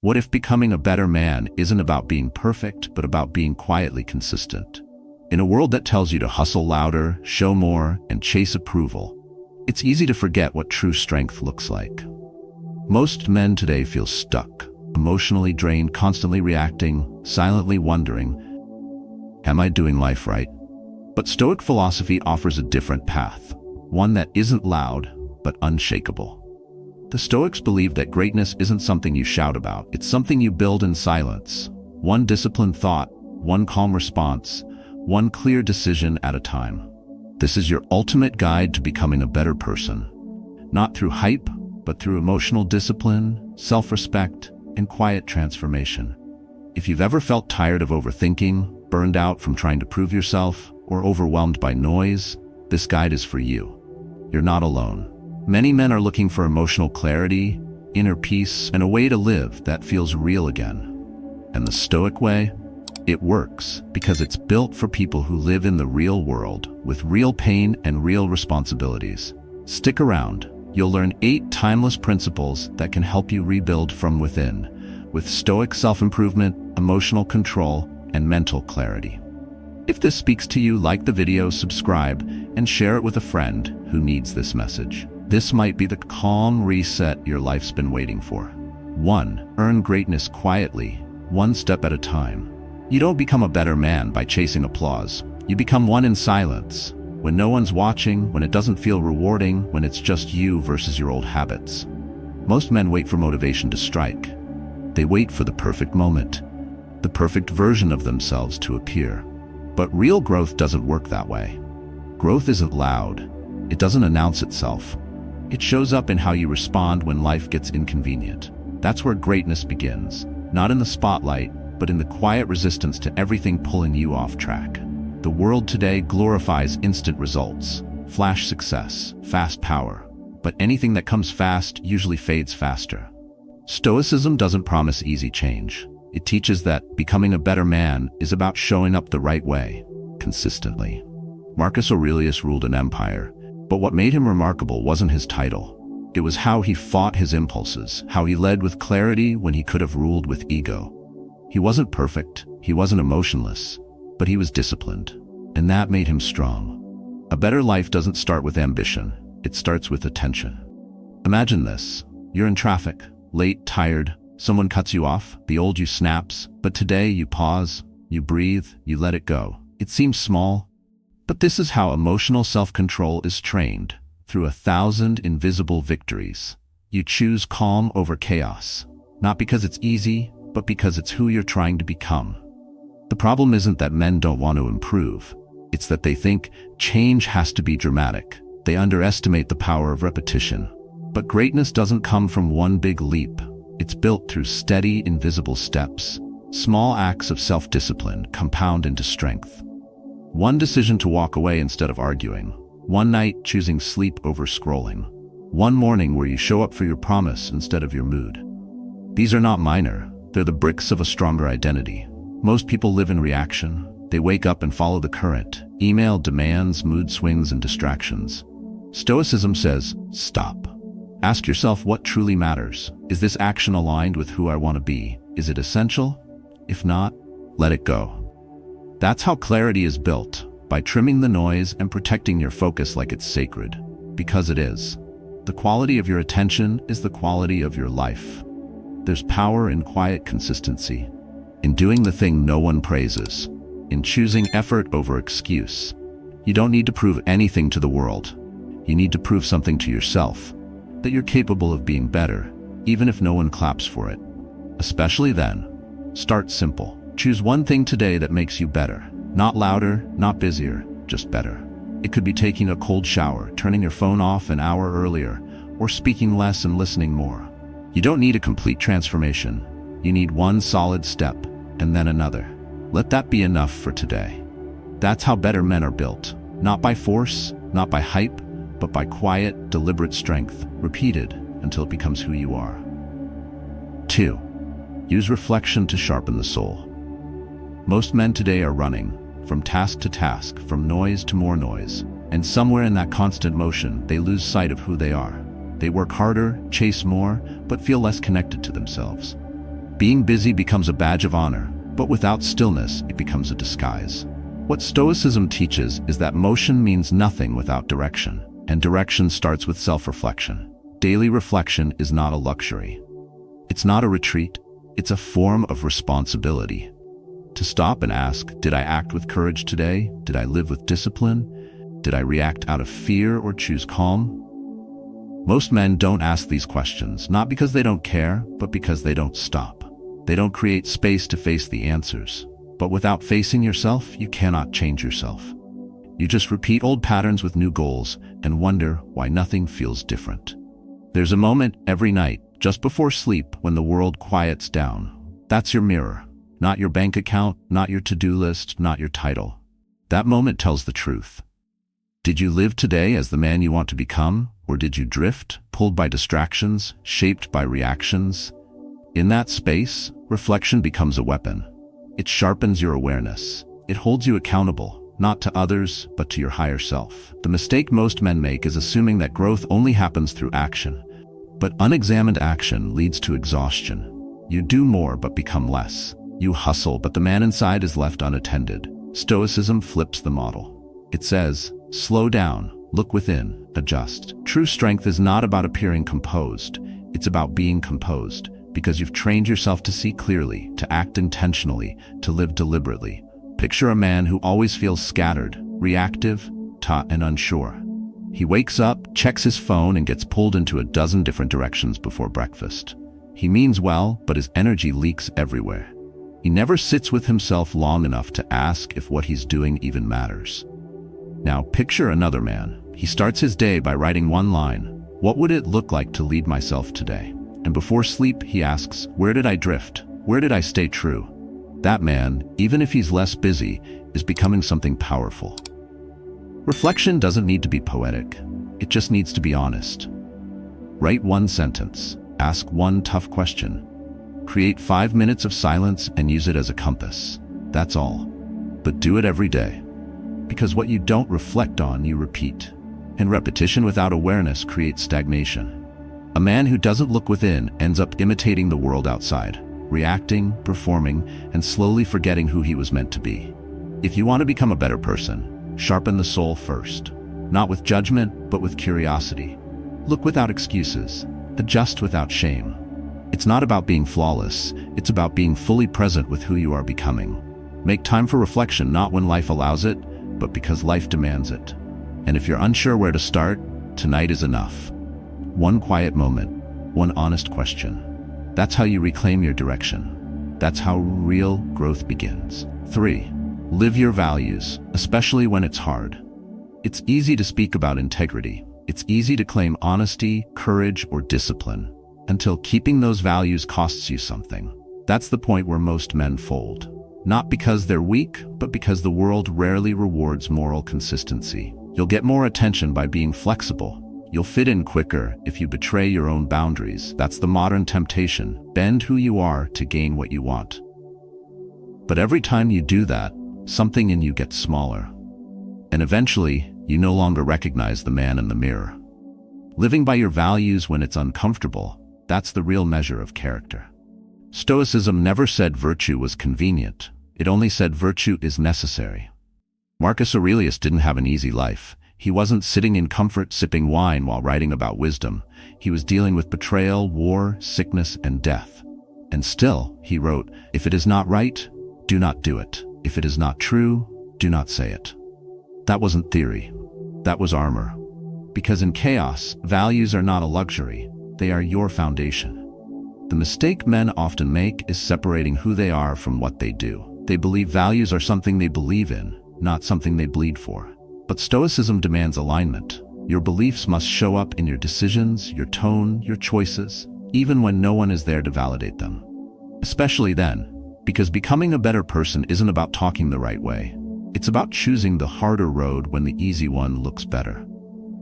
What if becoming a better man isn't about being perfect, but about being quietly consistent? In a world that tells you to hustle louder, show more, and chase approval, it's easy to forget what true strength looks like. Most men today feel stuck, emotionally drained, constantly reacting, silently wondering, am I doing life right? But Stoic philosophy offers a different path, one that isn't loud, but unshakable. The Stoics believe that greatness isn't something you shout about, it's something you build in silence. One disciplined thought, one calm response, one clear decision at a time. This is your ultimate guide to becoming a better person. Not through hype, but through emotional discipline, self-respect, and quiet transformation. If you've ever felt tired of overthinking, burned out from trying to prove yourself, or overwhelmed by noise, this guide is for you. You're not alone. Many men are looking for emotional clarity, inner peace, and a way to live that feels real again. And the Stoic way? It works because it's built for people who live in the real world with real pain and real responsibilities. Stick around. You'll learn 8 timeless principles that can help you rebuild from within, with Stoic self-improvement, emotional control, and mental clarity. If this speaks to you, like the video, subscribe, and share it with a friend who needs this message. This might be the calm reset your life's been waiting for. 1. Earn greatness quietly, one step at a time. You don't become a better man by chasing applause. You become one in silence, when no one's watching, when it doesn't feel rewarding, when it's just you versus your old habits. Most men wait for motivation to strike. They wait for the perfect moment, the perfect version of themselves to appear. But real growth doesn't work that way. Growth isn't loud. It doesn't announce itself. It shows up in how you respond when life gets inconvenient. That's where greatness begins, not in the spotlight, but in the quiet resistance to everything pulling you off track. The world today glorifies instant results, flash success, fast power, but anything that comes fast usually fades faster. Stoicism doesn't promise easy change. It teaches that becoming a better man is about showing up the right way, consistently. Marcus Aurelius ruled an empire, but what made him remarkable wasn't his title. It was how he fought his impulses, how he led with clarity when he could have ruled with ego. He wasn't perfect, he wasn't emotionless, but he was disciplined, and that made him strong. A better life doesn't start with ambition, it starts with attention. Imagine this: you're in traffic, late, tired, someone cuts you off, the old you snaps, but today you pause, you breathe, you let it go. It seems small, but this is how emotional self-control is trained, through 1,000 invisible victories. You choose calm over chaos, not because it's easy, but because it's who you're trying to become. The problem isn't that men don't want to improve, it's that they think change has to be dramatic. They underestimate the power of repetition. But greatness doesn't come from one big leap. It's built through steady, invisible steps. Small acts of self-discipline compound into strength. One decision to walk away instead of arguing. One night choosing sleep over scrolling. One morning where you show up for your promise instead of your mood. These are not minor. They're the bricks of a stronger identity. Most people live in reaction. They wake up and follow the current. Email demands, mood swings, and distractions. Stoicism says, stop. Ask yourself what truly matters. Is this action aligned with who I want to be? Is it essential? If not, let it go. That's how clarity is built, by trimming the noise and protecting your focus like it's sacred. Because it is. The quality of your attention is the quality of your life. There's power in quiet consistency, in doing the thing no one praises, in choosing effort over excuse. You don't need to prove anything to the world. You need to prove something to yourself, that you're capable of being better, even if no one claps for it. Especially then, start simple. Choose one thing today that makes you better. Not louder, not busier, just better. It could be taking a cold shower, turning your phone off an hour earlier, or speaking less and listening more. You don't need a complete transformation. You need one solid step, and then another. Let that be enough for today. That's how better men are built. Not by force, not by hype, but by quiet, deliberate strength, repeated until it becomes who you are. 2. Use reflection to sharpen the soul. Most men today are running, from task to task, from noise to more noise, and somewhere in that constant motion, they lose sight of who they are. They work harder, chase more, but feel less connected to themselves. Being busy becomes a badge of honor, but without stillness, it becomes a disguise. What Stoicism teaches is that motion means nothing without direction, and direction starts with self-reflection. Daily reflection is not a luxury. It's not a retreat, it's a form of responsibility. To stop and ask, did I act with courage today? Did I live with discipline? Did I react out of fear or choose calm? Most men don't ask these questions, not because they don't care, but because they don't stop. They don't create space to face the answers. But without facing yourself, you cannot change yourself. You just repeat old patterns with new goals and wonder why nothing feels different. There's a moment every night, just before sleep, when the world quiets down. That's your mirror. Not your bank account, not your to-do list, not your title. That moment tells the truth. Did you live today as the man you want to become, or did you drift, pulled by distractions, shaped by reactions? In that space, reflection becomes a weapon. It sharpens your awareness. It holds you accountable, not to others, but to your higher self. The mistake most men make is assuming that growth only happens through action. But unexamined action leads to exhaustion. You do more but become less. You hustle, but the man inside is left unattended. Stoicism flips the model. It says, slow down, look within, adjust. True strength is not about appearing composed. It's about being composed, because you've trained yourself to see clearly, to act intentionally, to live deliberately. Picture a man who always feels scattered, reactive, taut, and unsure. He wakes up, checks his phone, and gets pulled into a dozen different directions before breakfast. He means well, but his energy leaks everywhere. He never sits with himself long enough to ask if what he's doing even matters. Now picture another man. He starts his day by writing one line, "What would it look like to lead myself today?" And before sleep, he asks, "Where did I drift? Where did I stay true?" That man, even if he's less busy, is becoming something powerful. Reflection doesn't need to be poetic. It just needs to be honest. Write one sentence. Ask one tough question. Create 5 minutes of silence and use it as a compass. That's all. But do it every day. Because what you don't reflect on, you repeat. And repetition without awareness creates stagnation. A man who doesn't look within ends up imitating the world outside, reacting, performing, and slowly forgetting who he was meant to be. If you want to become a better person, sharpen the soul first. Not with judgment, but with curiosity. Look without excuses. Adjust without shame. It's not about being flawless, it's about being fully present with who you are becoming. Make time for reflection not when life allows it, but because life demands it. And if you're unsure where to start, tonight is enough. One quiet moment, one honest question. That's how you reclaim your direction. That's how real growth begins. 3. Live your values, especially when it's hard. It's easy to speak about integrity. It's easy to claim honesty, courage, or discipline, until keeping those values costs you something. That's the point where most men fold. Not because they're weak, but because the world rarely rewards moral consistency. You'll get more attention by being flexible. You'll fit in quicker if you betray your own boundaries. That's the modern temptation. Bend who you are to gain what you want. But every time you do that, something in you gets smaller. And eventually, you no longer recognize the man in the mirror. Living by your values when it's uncomfortable, that's the real measure of character. Stoicism never said virtue was convenient. It only said virtue is necessary. Marcus Aurelius didn't have an easy life. He wasn't sitting in comfort sipping wine while writing about wisdom. He was dealing with betrayal, war, sickness, and death. And still, he wrote, "If it is not right, do not do it. If it is not true, do not say it." That wasn't theory. That was armor. Because in chaos, values are not a luxury. They are your foundation. The mistake men often make is separating who they are from what they do. They believe values are something they believe in, not something they bleed for. But Stoicism demands alignment. Your beliefs must show up in your decisions, your tone, your choices, even when no one is there to validate them. Especially then, because becoming a better person isn't about talking the right way. It's about choosing the harder road when the easy one looks better.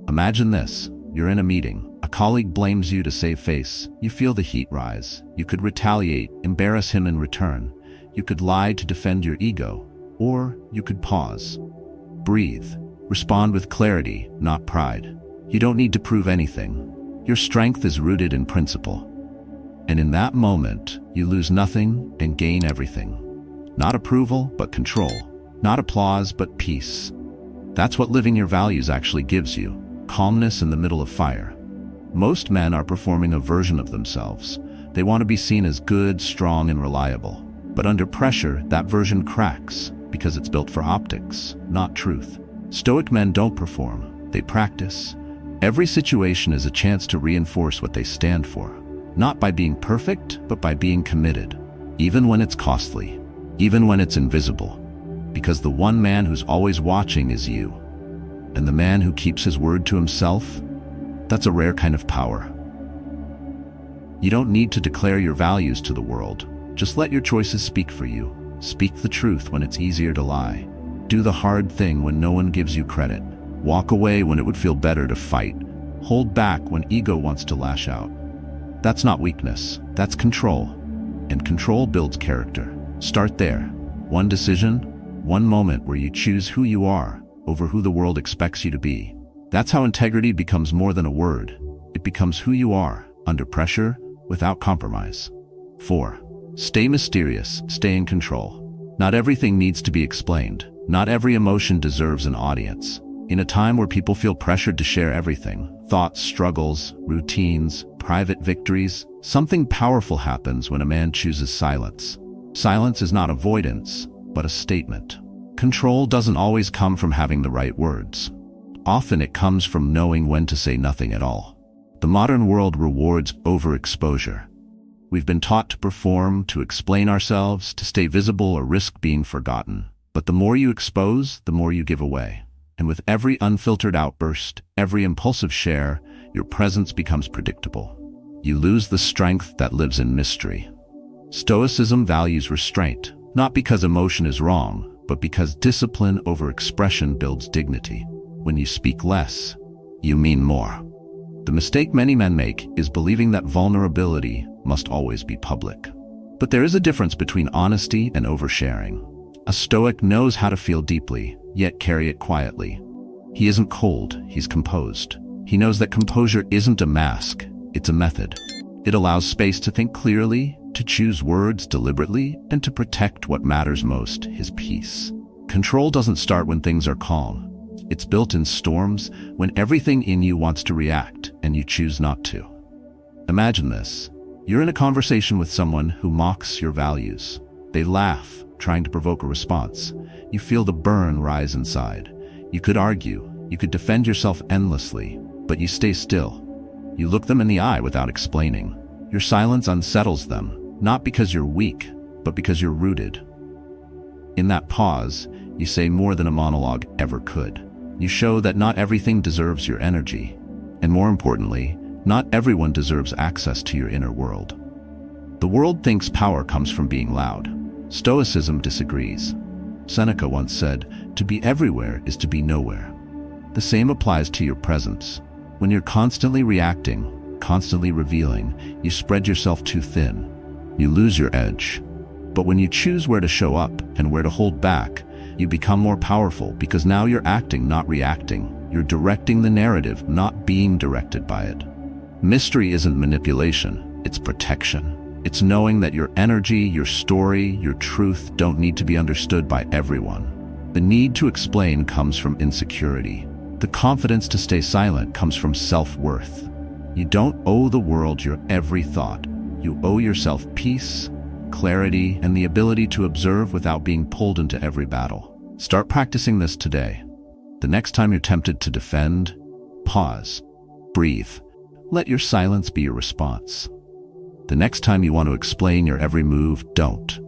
Imagine this. You're in a meeting. A colleague blames you to save face. You feel the heat rise. You could retaliate, embarrass him in return. You could lie to defend your ego. Or you could pause. Breathe. Respond with clarity, not pride. You don't need to prove anything. Your strength is rooted in principle. And in that moment, you lose nothing and gain everything. Not approval, but control. Not applause, but peace. That's what living your values actually gives you, calmness in the middle of fire. Most men are performing a version of themselves. They want to be seen as good, strong, and reliable. But under pressure, that version cracks because it's built for optics, not truth. Stoic men don't perform, they practice. Every situation is a chance to reinforce what they stand for, not by being perfect, but by being committed, even when it's costly, even when it's invisible. Because the one man who's always watching is you. And the man who keeps his word to himself, that's a rare kind of power. You don't need to declare your values to the world. Just let your choices speak for you. Speak the truth when it's easier to lie. Do the hard thing when no one gives you credit. Walk away when it would feel better to fight. Hold back when ego wants to lash out. That's not weakness, that's control. And control builds character. Start there. One decision, one moment where you choose who you are over who the world expects you to be. That's how integrity becomes more than a word. It becomes who you are, under pressure, without compromise. 4. Stay mysterious, stay in control. Not everything needs to be explained. Not every emotion deserves an audience. In a time where people feel pressured to share everything, thoughts, struggles, routines, private victories, something powerful happens when a man chooses silence. Silence is not avoidance, but a statement. Control doesn't always come from having the right words. Often it comes from knowing when to say nothing at all. The modern world rewards overexposure. We've been taught to perform, to explain ourselves, to stay visible or risk being forgotten. But the more you expose, the more you give away. And with every unfiltered outburst, every impulsive share, your presence becomes predictable. You lose the strength that lives in mystery. Stoicism values restraint, not because emotion is wrong, but because discipline over expression builds dignity. When you speak less, you mean more. The mistake many men make is believing that vulnerability must always be public. But there is a difference between honesty and oversharing. A Stoic knows how to feel deeply, yet carry it quietly. He isn't cold, he's composed. He knows that composure isn't a mask, it's a method. It allows space to think clearly, to choose words deliberately, and to protect what matters most, his peace. Control doesn't start when things are calm. It's built in storms, when everything in you wants to react, and you choose not to. Imagine this. You're in a conversation with someone who mocks your values. They laugh, trying to provoke a response. You feel the burn rise inside. You could argue, you could defend yourself endlessly, but you stay still. You look them in the eye without explaining. Your silence unsettles them, not because you're weak, but because you're rooted. In that pause, you say more than a monologue ever could. You show that not everything deserves your energy, and more importantly, not everyone deserves access to your inner world. The world thinks power comes from being loud. Stoicism disagrees. Seneca once said, "To be everywhere is to be nowhere." The same applies to your presence. When you're constantly reacting, constantly revealing, you spread yourself too thin. You lose your edge. But when you choose where to show up and where to hold back, you become more powerful because now you're acting, not reacting. You're directing the narrative, not being directed by it. Mystery isn't manipulation, it's protection. It's knowing that your energy, your story, your truth don't need to be understood by everyone. The need to explain comes from insecurity. The confidence to stay silent comes from self-worth. You don't owe the world your every thought. You owe yourself peace, clarity, and the ability to observe without being pulled into every battle. Start practicing this today. The next time you're tempted to defend, pause, breathe. Let your silence be your response. The next time you want to explain your every move, don't.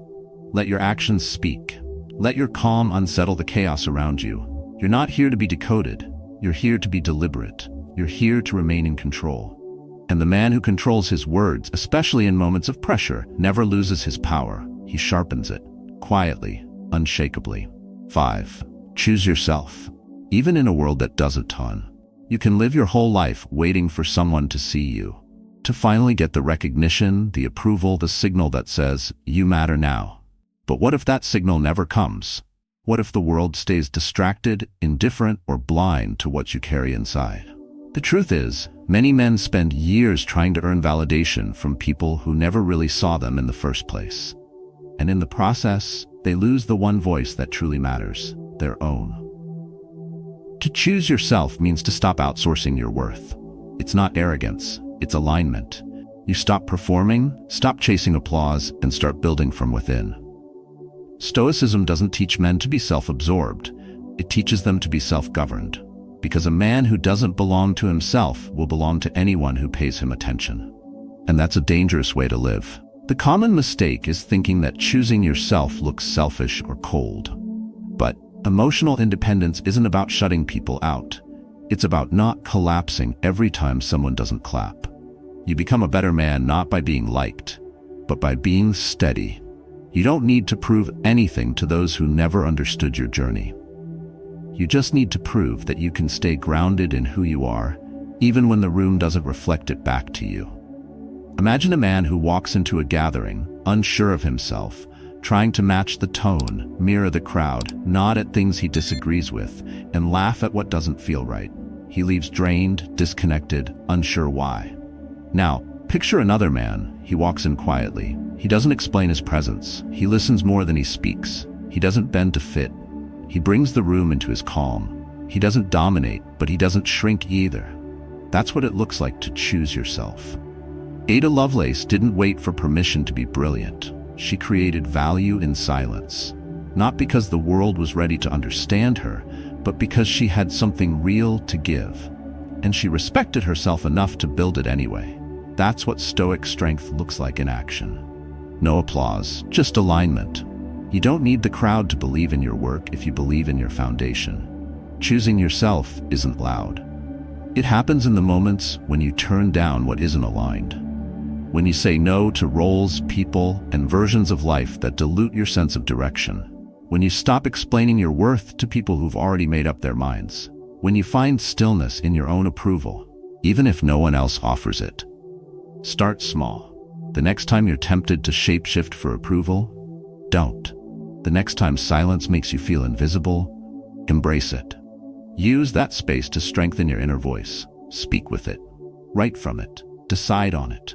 Let your actions speak. Let your calm unsettle the chaos around you. You're not here to be decoded. You're here to be deliberate. You're here to remain in control. And the man who controls his words, especially in moments of pressure, never loses his power. He sharpens it, quietly, unshakably. 5. Choose yourself. Even in a world that does a ton, you can live your whole life waiting for someone to see you, to finally get the recognition, the approval, the signal that says, you matter now. But what if that signal never comes? What if the world stays distracted, indifferent, or blind to what you carry inside? The truth is, many men spend years trying to earn validation from people who never really saw them in the first place. And in the process, they lose the one voice that truly matters, their own. To choose yourself means to stop outsourcing your worth. It's not arrogance, it's alignment. You stop performing, stop chasing applause, and start building from within. Stoicism doesn't teach men to be self-absorbed. It teaches them to be self-governed. Because a man who doesn't belong to himself will belong to anyone who pays him attention. And that's a dangerous way to live. The common mistake is thinking that choosing yourself looks selfish or cold. But emotional independence isn't about shutting people out. It's about not collapsing every time someone doesn't clap. You become a better man not by being liked, but by being steady. You don't need to prove anything to those who never understood your journey. You just need to prove that you can stay grounded in who you are, even when the room doesn't reflect it back to you. Imagine a man who walks into a gathering, unsure of himself, trying to match the tone, mirror the crowd, nod at things he disagrees with, and laugh at what doesn't feel right. He leaves drained, disconnected, unsure why. Now, picture another man. He walks in quietly. He doesn't explain his presence. He listens more than he speaks. He doesn't bend to fit. He brings the room into his calm. He doesn't dominate, but he doesn't shrink either. That's what it looks like to choose yourself. Ada Lovelace didn't wait for permission to be brilliant. She created value in silence. Not because the world was ready to understand her, but because she had something real to give. And she respected herself enough to build it anyway. That's what Stoic strength looks like in action. No applause, just alignment. You don't need the crowd to believe in your work if you believe in your foundation. Choosing yourself isn't loud. It happens in the moments when you turn down what isn't aligned. When you say no to roles, people, and versions of life that dilute your sense of direction. When you stop explaining your worth to people who've already made up their minds. When you find stillness in your own approval, even if no one else offers it. Start small. The next time you're tempted to shapeshift for approval, don't. The next time silence makes you feel invisible, embrace it. Use that space to strengthen your inner voice. Speak with it. Write from it. Decide on it.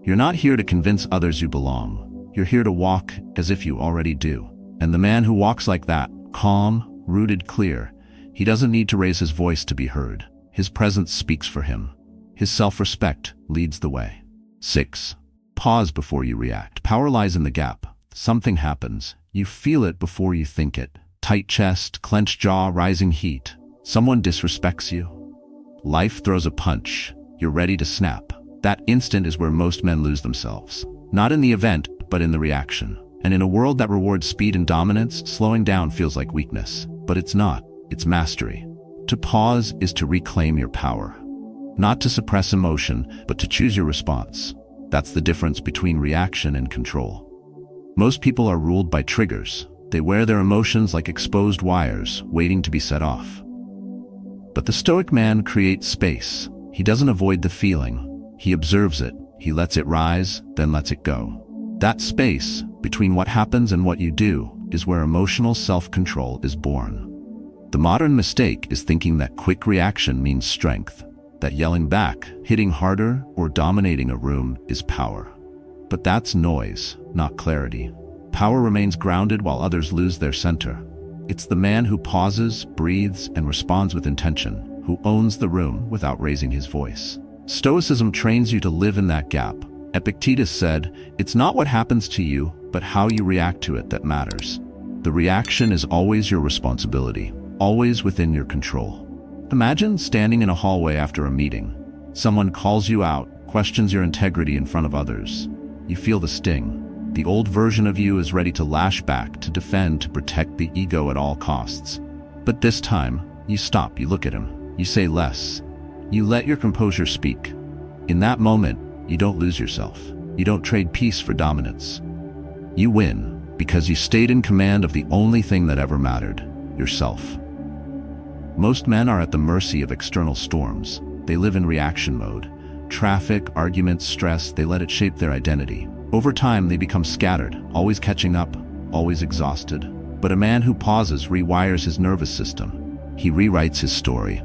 You're not here to convince others you belong. You're here to walk as if you already do. And the man who walks like that, calm, rooted, clear, he doesn't need to raise his voice to be heard. His presence speaks for him. His self-respect leads the way. 6. Pause before you react. Power lies in the gap. Something happens. You feel it before you think it. Tight chest, clenched jaw, rising heat. Someone disrespects you. Life throws a punch. You're ready to snap. That instant is where most men lose themselves. Not in the event, but in the reaction. And in a world that rewards speed and dominance, slowing down feels like weakness. But it's not. It's mastery. To pause is to reclaim your power. Not to suppress emotion, but to choose your response. That's the difference between reaction and control. Most people are ruled by triggers. They wear their emotions like exposed wires, waiting to be set off. But the Stoic man creates space. He doesn't avoid the feeling. He observes it. He lets it rise, then lets it go. That space, between what happens and what you do, is where emotional self-control is born. The modern mistake is thinking that quick reaction means strength, that yelling back, hitting harder, or dominating a room is power. But that's noise, not clarity. Power remains grounded while others lose their center. It's the man who pauses, breathes, and responds with intention, who owns the room without raising his voice. Stoicism trains you to live in that gap. Epictetus said, "It's not what happens to you, but how you react to it that matters." The reaction is always your responsibility, always within your control. Imagine standing in a hallway after a meeting. Someone calls you out, questions your integrity in front of others. You feel the sting. The old version of you is ready to lash back, to defend, to protect the ego at all costs. But this time, you stop, you look at him, you say less. You let your composure speak. In that moment, you don't lose yourself. You don't trade peace for dominance. You win because you stayed in command of the only thing that ever mattered, yourself. Most men are at the mercy of external storms. They live in reaction mode. Traffic, arguments, stress, they let it shape their identity. Over time, they become scattered, always catching up, always exhausted. But a man who pauses rewires his nervous system. He rewrites his story.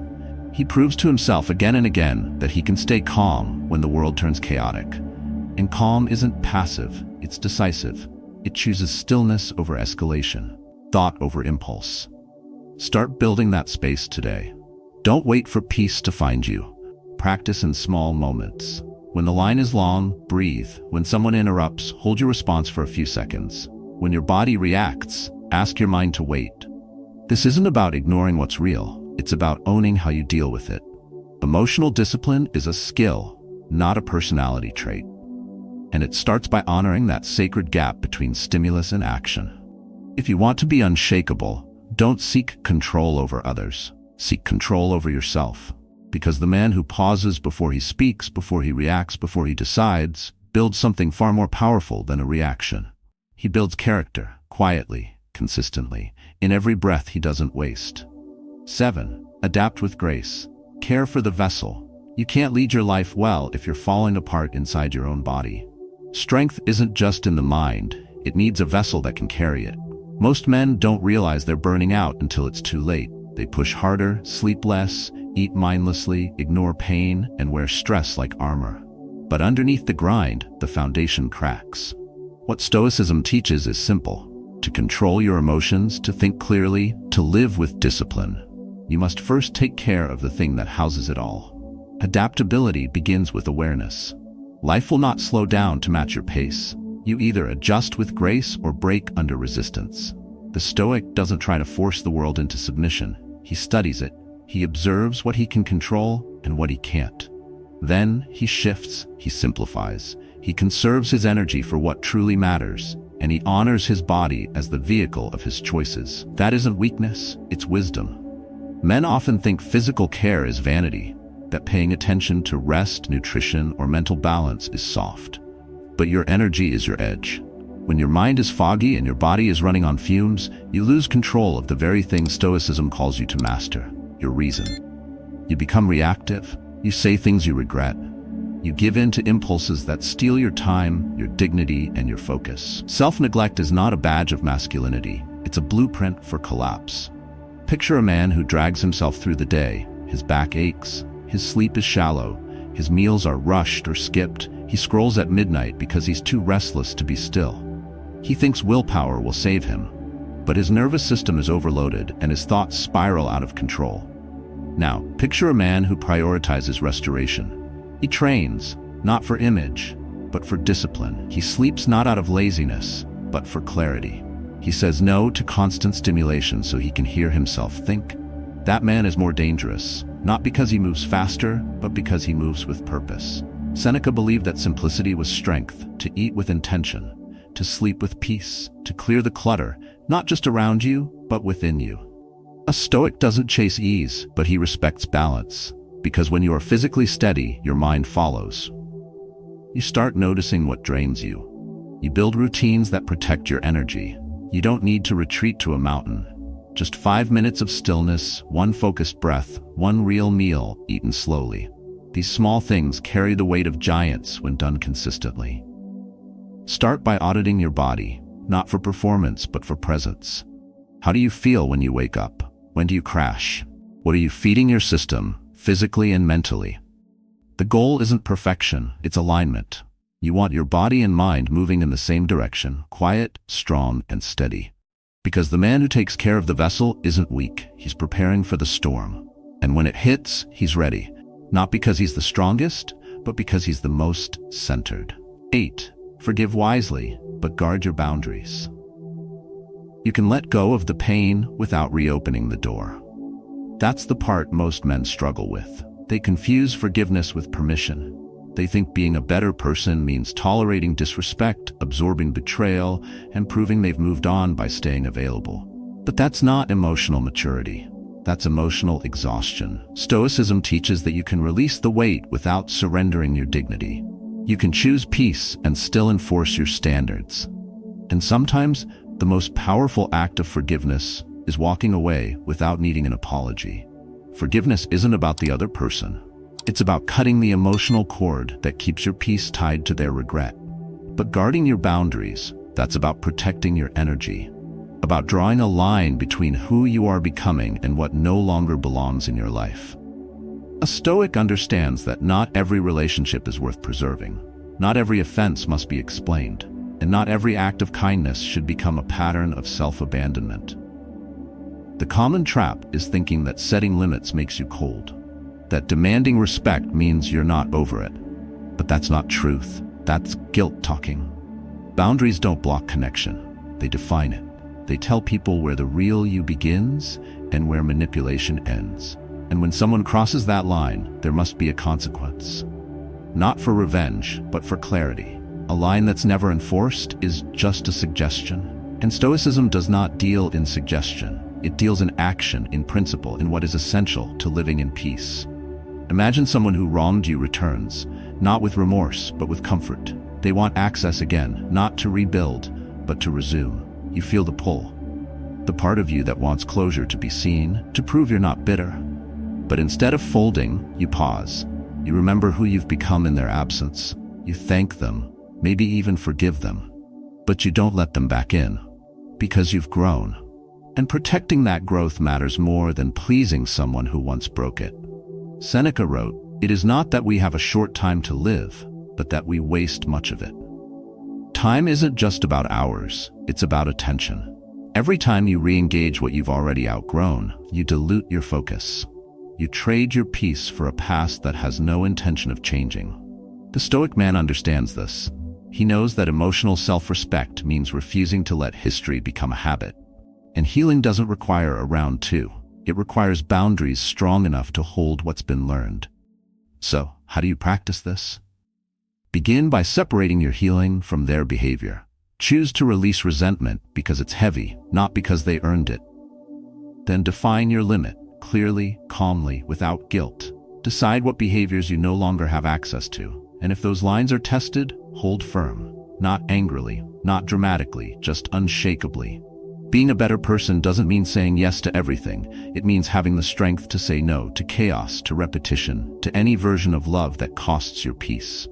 He proves to himself again and again that he can stay calm when the world turns chaotic. And calm isn't passive, it's decisive. It chooses stillness over escalation, thought over impulse. Start building that space today. Don't wait for peace to find you. Practice in small moments. When the line is long, breathe. When someone interrupts, hold your response for a few seconds. When your body reacts, ask your mind to wait. This isn't about ignoring what's real. It's about owning how you deal with it. Emotional discipline is a skill, not a personality trait. And it starts by honoring that sacred gap between stimulus and action. If you want to be unshakable, don't seek control over others. Seek control over yourself. Because the man who pauses before he speaks, before he reacts, before he decides, builds something far more powerful than a reaction. He builds character, quietly, consistently, in every breath he doesn't waste. 7. Adapt with grace. Care for the vessel. You can't lead your life well if you're falling apart inside your own body. Strength isn't just in the mind, it needs a vessel that can carry it. Most men don't realize they're burning out until it's too late. They push harder, sleep less, eat mindlessly, ignore pain, and wear stress like armor. But underneath the grind, the foundation cracks. What Stoicism teaches is simple: to control your emotions, to think clearly, to live with discipline. You must first take care of the thing that houses it all. Adaptability begins with awareness. Life will not slow down to match your pace. You either adjust with grace or break under resistance. The Stoic doesn't try to force the world into submission. He studies it. He observes what he can control and what he can't. Then he shifts, he simplifies. He conserves his energy for what truly matters, and he honors his body as the vehicle of his choices. That isn't weakness, it's wisdom. Men often think physical care is vanity, that paying attention to rest, nutrition, or mental balance is soft. But your energy is your edge. When your mind is foggy and your body is running on fumes, you lose control of the very thing Stoicism calls you to master, your reason. You become reactive. You say things you regret. You give in to impulses that steal your time, your dignity, and your focus. Self-neglect is not a badge of masculinity. It's a blueprint for collapse. Picture a man who drags himself through the day. His back aches. His sleep is shallow. His meals are rushed or skipped. He scrolls at midnight because he's too restless to be still. He thinks willpower will save him, but his nervous system is overloaded and his thoughts spiral out of control. Now, picture a man who prioritizes restoration. He trains, not for image, but for discipline. He sleeps not out of laziness, but for clarity. He says no to constant stimulation so he can hear himself think. That man is more dangerous, not because he moves faster, but because he moves with purpose. Seneca believed that simplicity was strength, to eat with intention, to sleep with peace, to clear the clutter, not just around you, but within you. A Stoic doesn't chase ease, but he respects balance, because when you are physically steady, your mind follows. You start noticing what drains you. You build routines that protect your energy. You don't need to retreat to a mountain. Just 5 minutes of stillness, one focused breath, one real meal eaten slowly. These small things carry the weight of giants when done consistently. Start by auditing your body, not for performance, but for presence. How do you feel when you wake up? When do you crash? What are you feeding your system, physically and mentally? The goal isn't perfection, it's alignment. You want your body and mind moving in the same direction, quiet, strong, and steady. Because the man who takes care of the vessel isn't weak, he's preparing for the storm. And when it hits, he's ready. Not because he's the strongest, but because he's the most centered. 8. Forgive wisely, but guard your boundaries. You can let go of the pain without reopening the door. That's the part most men struggle with. They confuse forgiveness with permission. They think being a better person means tolerating disrespect, absorbing betrayal, and proving they've moved on by staying available. But that's not emotional maturity. That's emotional exhaustion. Stoicism teaches that you can release the weight without surrendering your dignity. You can choose peace and still enforce your standards. And sometimes, the most powerful act of forgiveness is walking away without needing an apology. Forgiveness isn't about the other person. It's about cutting the emotional cord that keeps your peace tied to their regret. But guarding your boundaries, that's about protecting your energy, about drawing a line between who you are becoming and what no longer belongs in your life. A Stoic understands that not every relationship is worth preserving. Not every offense must be explained, and not every act of kindness should become a pattern of self-abandonment. The common trap is thinking that setting limits makes you cold, that demanding respect means you're not over it. But that's not truth. That's guilt talking. Boundaries don't block connection. They define it. They tell people where the real you begins and where manipulation ends. And when someone crosses that line, there must be a consequence. Not for revenge, but for clarity. A line that's never enforced is just a suggestion. And Stoicism does not deal in suggestion. It deals in action, in principle, in what is essential to living in peace. Imagine someone who wronged you returns, not with remorse, but with comfort. They want access again, not to rebuild, but to resume. You feel the pull. The part of you that wants closure to be seen, to prove you're not bitter. But instead of folding, you pause. You remember who you've become in their absence. You thank them, maybe even forgive them. But you don't let them back in, because you've grown. And protecting that growth matters more than pleasing someone who once broke it. Seneca wrote, "It is not that we have a short time to live, but that we waste much of it." Time isn't just about hours, it's about attention. Every time you re-engage what you've already outgrown, you dilute your focus. You trade your peace for a past that has no intention of changing. The Stoic man understands this. He knows that emotional self-respect means refusing to let history become a habit. And healing doesn't require a round two. It requires boundaries strong enough to hold what's been learned. So, how do you practice this? Begin by separating your healing from their behavior. Choose to release resentment because it's heavy, not because they earned it. Then define your limit, clearly, calmly, without guilt. Decide what behaviors you no longer have access to. And if those lines are tested, hold firm. Not angrily, not dramatically, just unshakably. Being a better person doesn't mean saying yes to everything. It means having the strength to say no to chaos, to repetition, to any version of love that costs your peace.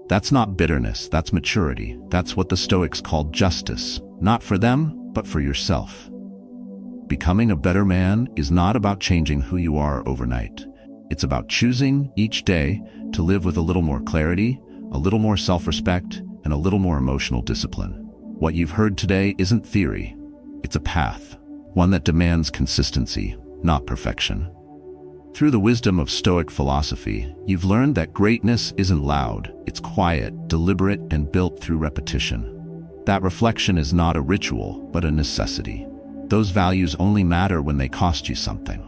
That's not bitterness, that's maturity. That's what the Stoics called justice. Not for them, but for yourself. Becoming a better man is not about changing who you are overnight. It's about choosing each day to live with a little more clarity, a little more self-respect, and a little more emotional discipline. What you've heard today isn't theory. It's a path, one that demands consistency, not perfection. Through the wisdom of Stoic philosophy, you've learned that greatness isn't loud, it's quiet, deliberate, and built through repetition. That reflection is not a ritual, but a necessity. Those values only matter when they cost you something.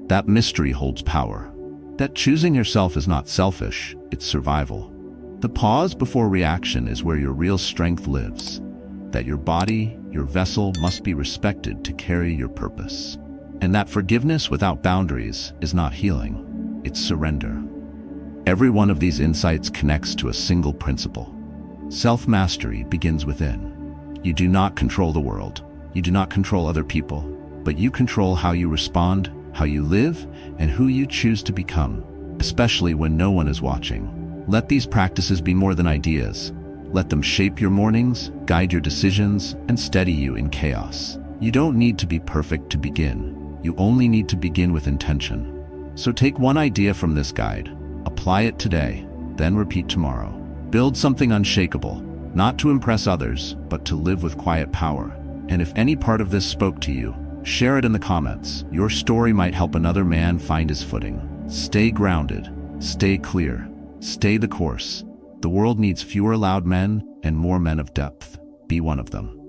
That mystery holds power. That choosing yourself is not selfish, it's survival. The pause before reaction is where your real strength lives. That your body, your vessel, must be respected to carry your purpose. And that forgiveness without boundaries is not healing, it's surrender. Every one of these insights connects to a single principle. Self-mastery begins within. You do not control the world. You do not control other people, but you control how you respond, how you live, and who you choose to become, especially when no one is watching. Let these practices be more than ideas. Let them shape your mornings, guide your decisions, and steady you in chaos. You don't need to be perfect to begin. You only need to begin with intention. So take one idea from this guide, apply it today, then repeat tomorrow. Build something unshakable, not to impress others, but to live with quiet power. And if any part of this spoke to you, share it in the comments. Your story might help another man find his footing. Stay grounded, stay clear, stay the course. The world needs fewer loud men and more men of depth. Be one of them.